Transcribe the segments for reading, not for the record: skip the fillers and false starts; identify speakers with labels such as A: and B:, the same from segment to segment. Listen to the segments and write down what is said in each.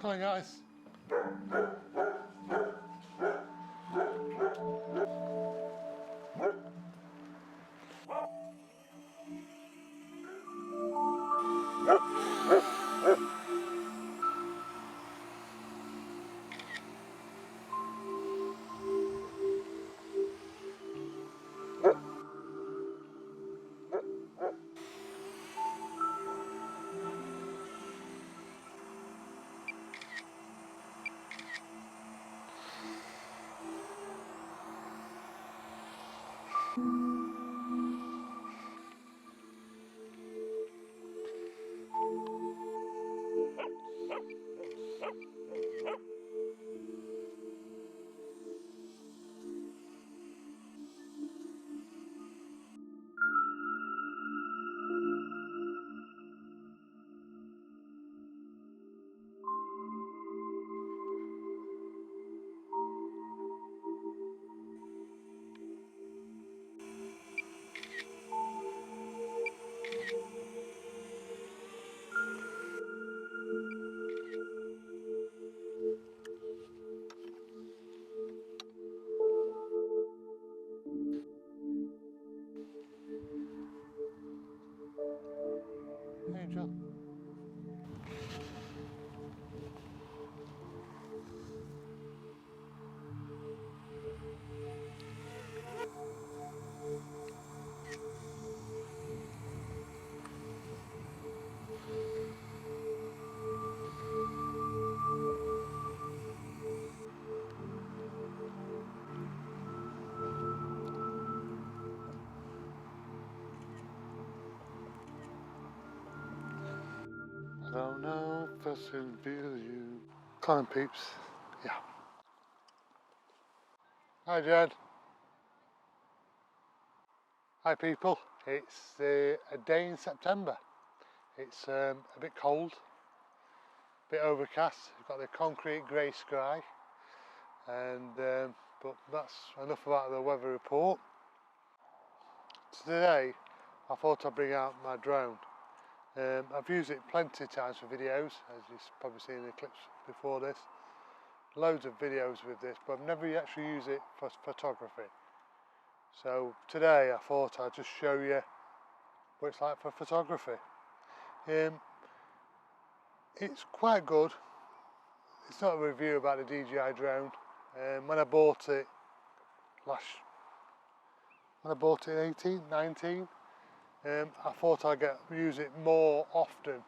A: Come on guys. Angel. I don't know if I can feel you. Colin Peeps. Yeah. Hi Jed. Hi people. It's a day in September. It's a bit cold, a bit overcast. We've got the concrete grey sky, and but that's enough about the weather report. Today I thought I'd bring out my drone. I've used it plenty of times for videos, as you've probably seen in the clips before this. Loads of videos with this, but I've never actually used it for photography. So today I thought I'd just show you what it's like for photography. It's quite good. It's not a review about the DJI drone. When I bought it in 18, 19, I thought I'd use it more often,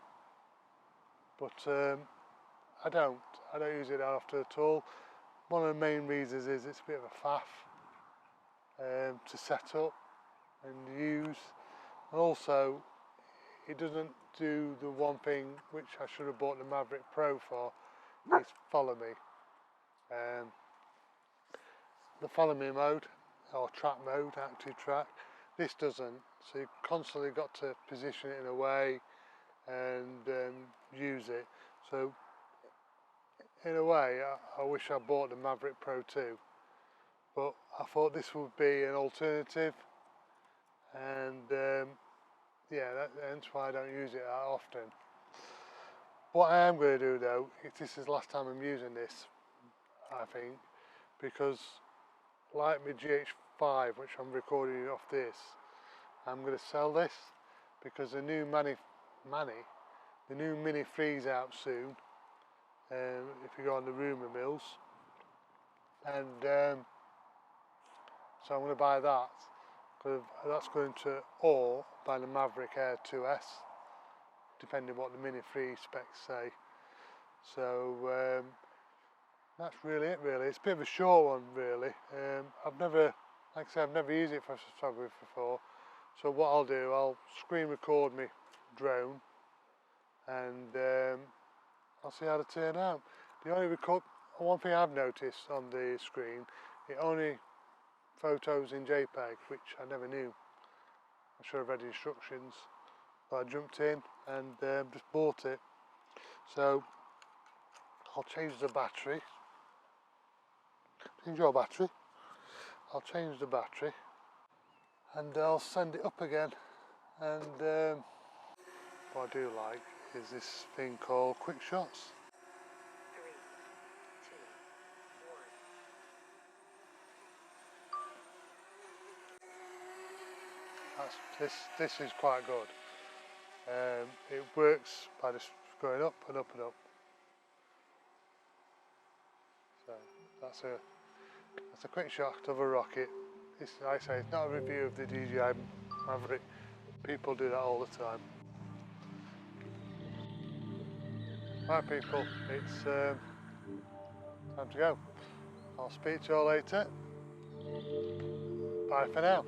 A: but I don't use it that often at all. One of the main reasons is it's a bit of a faff to set up and use, and also it doesn't do the one thing which I should have bought the Maverick Pro for, is follow me. The follow me mode, or track mode, active track, this doesn't, so you've constantly got to position it in a way and use it. So in a way I wish I bought the Maverick Pro 2, but I thought this would be an alternative, and yeah, hence why I don't use it that often. What I am going to do though, if this is the last time I'm using this, I think, because like my GH5, which I'm recording off this, I'm going to sell this because the new the new Mini 3's out soon. If you go on the rumour mills, and so I'm going to buy that, because that's going to, or buy the Maverick Air 2S, depending what the Mini 3 specs say. So that's really it really. It's a bit of a short one really. I've never used it for photography before, so what I'll do, I'll screen record my drone, and I'll see how they turn out. One thing I've noticed on the screen, it only photos in JPEG, which I never knew. I should have read instructions, but I jumped in and just bought it. So I'll change the battery. Change your battery. I'll change the battery and I'll send it up again. And what I do like is this thing called Quick Shots. This is quite good. It works by just going up and up and up. So that's a quick shot of a rocket. This, like I say, it's not a review of the DJI Maverick. People do that all the time. Right people, it's time to go. I'll speak to you all later. Bye for now.